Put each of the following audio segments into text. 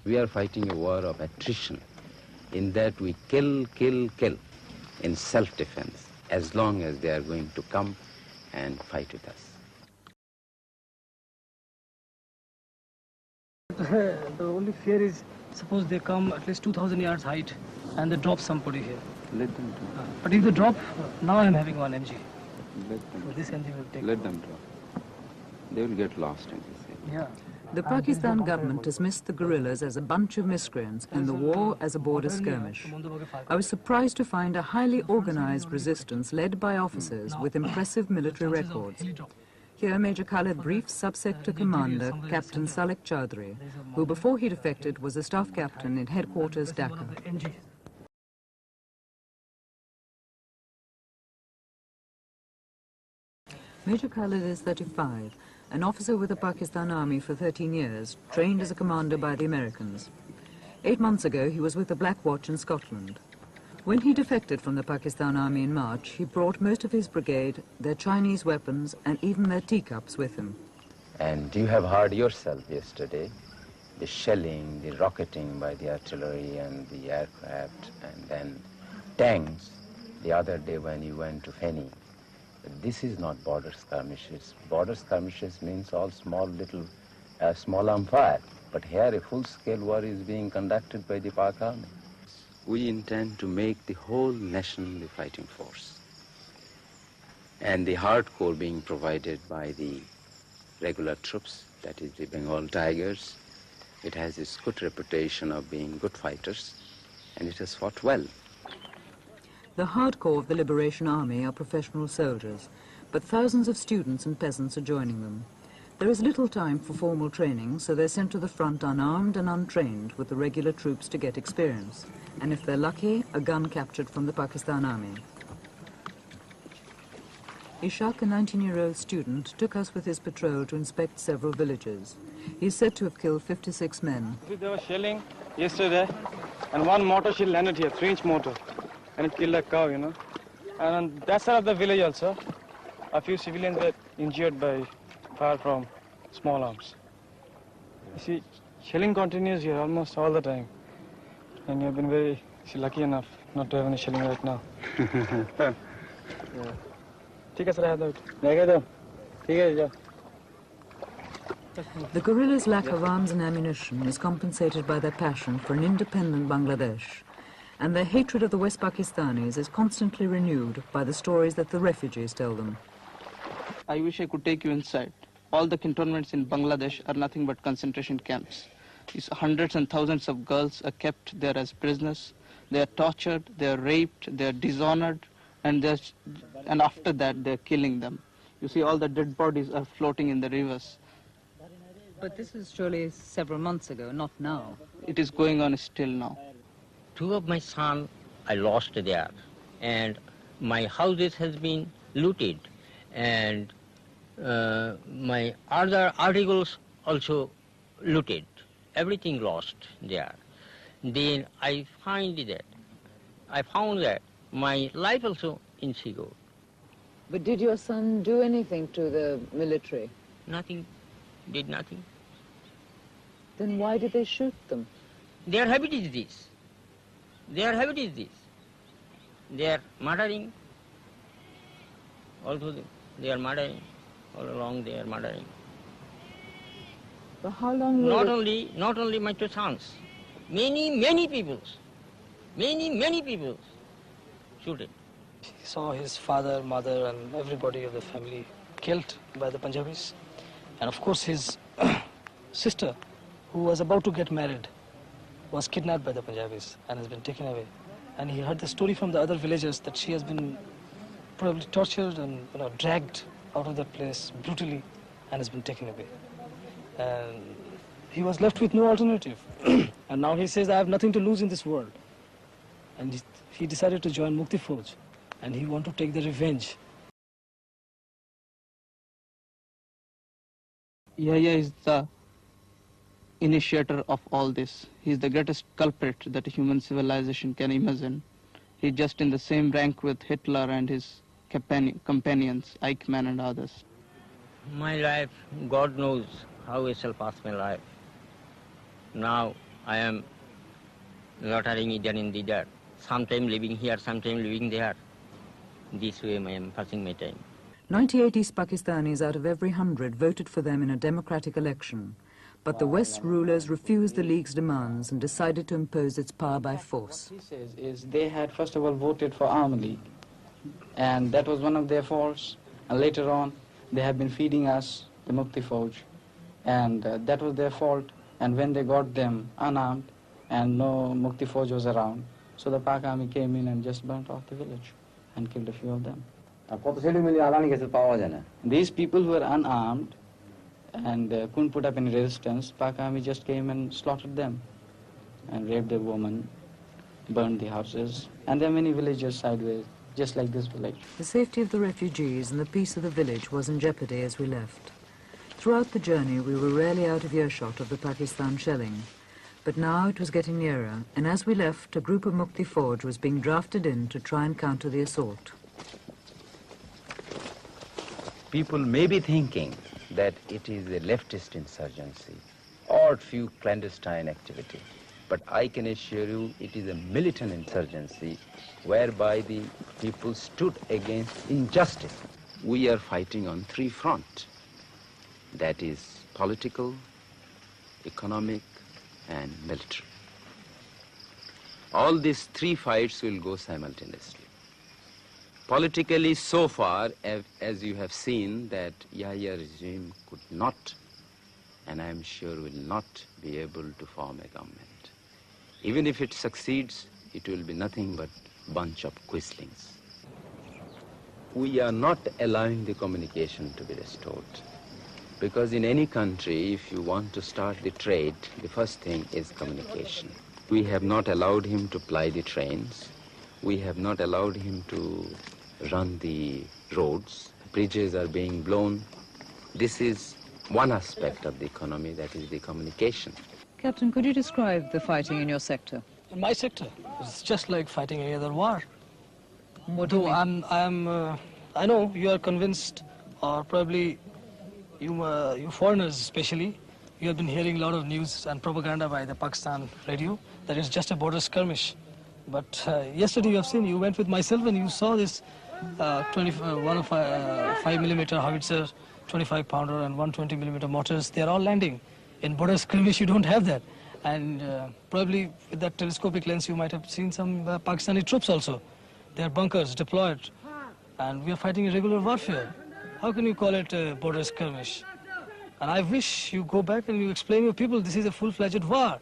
We are fighting a war of attrition, in that we kill, kill, kill in self-defense, as long as they are going to come and fight with us. The only fear is, suppose they come at least 2,000 yards height and they drop somebody here. Let them drop. But if they drop, now I'm having one MG. Let them. So this MG will take. Let them drop. They will get lost in this area. Yeah. The Pakistan government dismissed the guerrillas as a bunch of miscreants and the war as a border skirmish. I was surprised to find a highly organized resistance led by officers with impressive military records. Here, Major Khaled briefed Sub-Sector Commander Captain Salik Chaudhry, who before he defected was a staff captain in headquarters Dhaka. Major Khaled is 35, an officer with the Pakistan Army for 13 years, trained as a commander by the Americans. 8 months ago, he was with the Black Watch in Scotland. When he defected from the Pakistan Army in March, he brought most of his brigade, their Chinese weapons, and even their teacups with him. And you have heard yourself yesterday the shelling, the rocketing by the artillery and the aircraft, and then tanks the other day when you went to Feni. This is not border skirmishes. Border skirmishes means all small arm fire. But here a full-scale war is being conducted by the Pak Army. We intend to make the whole nation the fighting force. And the hardcore being provided by the regular troops, that is the Bengal Tigers. It has its good reputation of being good fighters, and it has fought well. The hardcore of the Liberation Army are professional soldiers, but thousands of students and peasants are joining them. There is little time for formal training, so they're sent to the front unarmed and untrained with the regular troops to get experience. And if they're lucky, a gun captured from the Pakistan Army. Ishaq, a 19-year-old student, took us with his patrol to inspect several villages. He's said to have killed 56 men. There was shelling yesterday, and one mortar shell landed here, 3-inch mortar, and it killed a cow, you know. And on that side of the village also, a few civilians were injured by fire from small arms. You see, shelling continues here almost all the time. And you've been very lucky enough not to have any shelling right now. The guerrillas' lack of arms and ammunition is compensated by their passion for an independent Bangladesh. And their hatred of the West Pakistanis is constantly renewed by the stories that the refugees tell them. I wish I could take you inside. All the cantonments in Bangladesh are nothing but concentration camps. These hundreds and thousands of girls are kept there as prisoners. They are tortured, they are raped, they are dishonored, and after that they're killing them. You see, all the dead bodies are floating in the rivers. But this is surely several months ago, not now. It is going on still now. 2 of my sons I lost there, and my houses has been looted, and my other articles also looted. Everything lost there. Then I found that my life also insecure. But did your son do anything to the military? Nothing, did nothing. Then why did they shoot them? Their habit is this. Their habit is this. They are murdering. Also they are murdering. All along they are murdering. For how long? Not only my 2 sons. Many people shooted. He saw his father, mother, and everybody of the family killed by the Punjabis. And of course his sister, who was about to get married, was kidnapped by the Punjabis and has been taken away. And he heard the story from the other villagers that she has been probably tortured and dragged out of that place brutally and has been taken away. And he was left with no alternative. And now he says, I have nothing to lose in this world. And he decided to join Mukti Fauj, and he wanted to take the revenge. Yahya is the initiator of all this. He is the greatest culprit that human civilization can imagine. He's just in the same rank with Hitler and his companions, Eichmann and others. My life, God knows how I shall pass my life. Now I am loitering either in either. Sometime living here, sometime living there. This way I am passing my time. 98 East Pakistanis out of every 100 voted for them in a democratic election. But the West's rulers refused the League's demands and decided to impose its power by force. What he says is they had first of all voted for Army League, and that was one of their faults. And later on, they have been feeding us the Mukti Fauj, and that was their fault. And when they got them unarmed and no Mukti Fauj was around, so the Pak Army came in and just burnt off the village and killed a few of them. These people who were unarmed and couldn't put up any resistance, Pak Army just came and slaughtered them and raped their women, burned the houses. And there are many villages sideways, just like this village. The safety of the refugees and the peace of the village was in jeopardy as we left. Throughout the journey, we were rarely out of earshot of the Pakistan shelling. But now it was getting nearer, and as we left, a group of Mukti Fauj was being drafted in to try and counter the assault. People may be thinking that it is a leftist insurgency or few clandestine activity, but I can assure you it is a militant insurgency whereby the people stood against injustice. We are fighting on three fronts, that is political, economic, and military. All these three fights will go simultaneously. Politically, so far, as you have seen, that Yahya regime could not, and I am sure will not, be able to form a government. Even if it succeeds, it will be nothing but bunch of quislings. We are not allowing the communication to be restored. Because in any country, if you want to start the trade, the first thing is communication. We have not allowed him to ply the trains. We have not allowed him to run the roads. Bridges are being blown. This is one aspect of the economy, that is the communication. Captain, could you describe the fighting in your sector? In my sector, it's just like fighting any other war. What do you mean? I know you are convinced, or probably you foreigners especially, you have been hearing a lot of news and propaganda by the Pakistan radio that it's just a border skirmish. But yesterday you went with myself and you saw this 5mm howitzer, 25-pounder and 120mm mortars. They are all landing. In border skirmish you don't have that. And probably with that telescopic lens you might have seen some Pakistani troops also. Their bunkers deployed. And we are fighting a regular warfare. How can you call it a border skirmish? And I wish you go back and you explain to people this is a full-fledged war.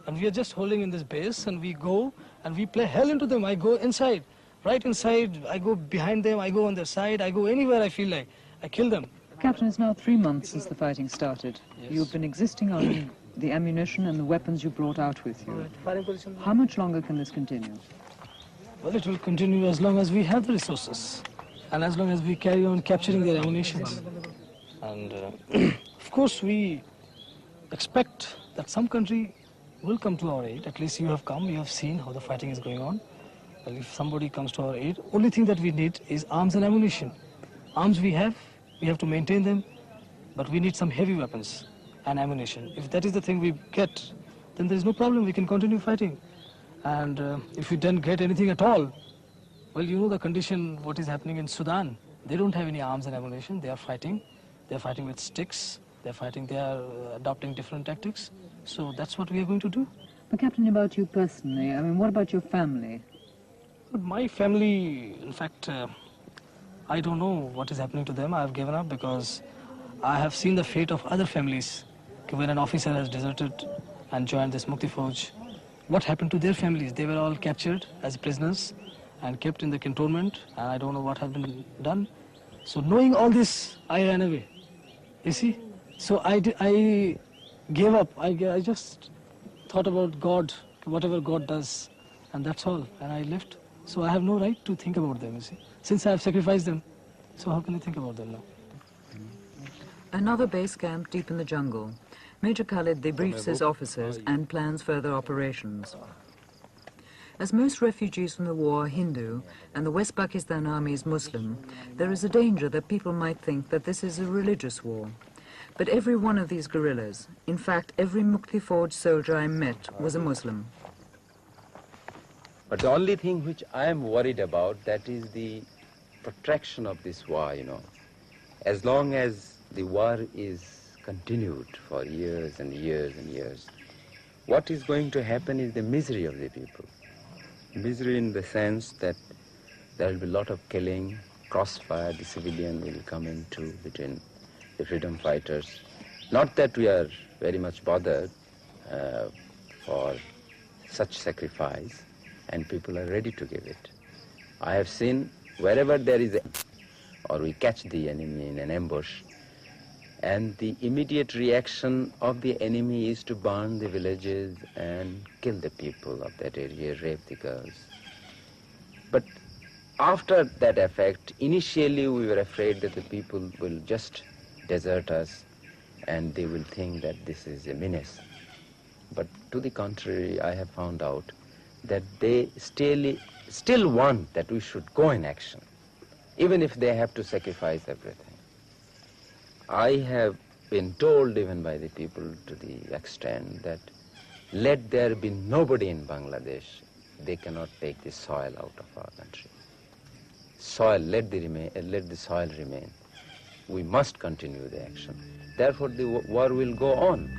And we are just holding in this base and we go and we play hell into them. I go inside, right inside, I go behind them, I go on their side, I go anywhere I feel like. I kill them. Captain, it's now 3 months since the fighting started. Yes. You've been existing on the ammunition and the weapons you brought out with you. How much longer can this continue? Well, it will continue as long as we have the resources and as long as we carry on capturing their ammunition. And of course, we expect that some country will come to our aid. At least you have come, you have seen how the fighting is going on. Well, if somebody comes to our aid, only thing that we need is arms and ammunition. Arms we have to maintain them, but we need some heavy weapons and ammunition. If that is the thing we get, then there is no problem, we can continue fighting. And if we don't get anything at all, well, you know the condition, what is happening in Sudan. They don't have any arms and ammunition, they are fighting. They're fighting with sticks, they are adopting different tactics. So that's what we are going to do. But Captain, about you personally, I mean, what about your family? But my family, in fact, I don't know what is happening to them. I have given up because I have seen the fate of other families. When an officer has deserted and joined this Mukti Fauj, what happened to their families? They were all captured as prisoners and kept in the cantonment, and I don't know what has been done. So knowing all this, I ran away. You see? So I gave up. I just thought about God, whatever God does, and that's all. And I left. So I have no right to think about them, you see. Since I have sacrificed them, so how can I think about them now? Another base camp deep in the jungle. Major Khaled debriefs his officers and plans further operations. As most refugees from the war are Hindu and the West Pakistan Army is Muslim, there is a danger that people might think that this is a religious war. But every one of these guerrillas, in fact every Mukti Fauj soldier I met, was a Muslim. But the only thing which I am worried about, that is the protraction of this war, you know. As long as the war is continued for years and years and years, what is going to happen is the misery of the people. Misery in the sense that there will be a lot of killing, crossfire, the civilian will come into between the freedom fighters. Not that we are very much bothered for such sacrifice, and people are ready to give it. I have seen wherever there is or we catch the enemy in an ambush, and the immediate reaction of the enemy is to burn the villages and kill the people of that area, rape the girls. But after that effect, initially we were afraid that the people will just desert us and they will think that this is a menace. But to the contrary, I have found out that they still want that we should go in action, even if they have to sacrifice everything. I have been told even by the people to the extent that let there be nobody in Bangladesh, they cannot take the soil out of our country. Soil, let the soil remain. We must continue the action. Therefore the war will go on.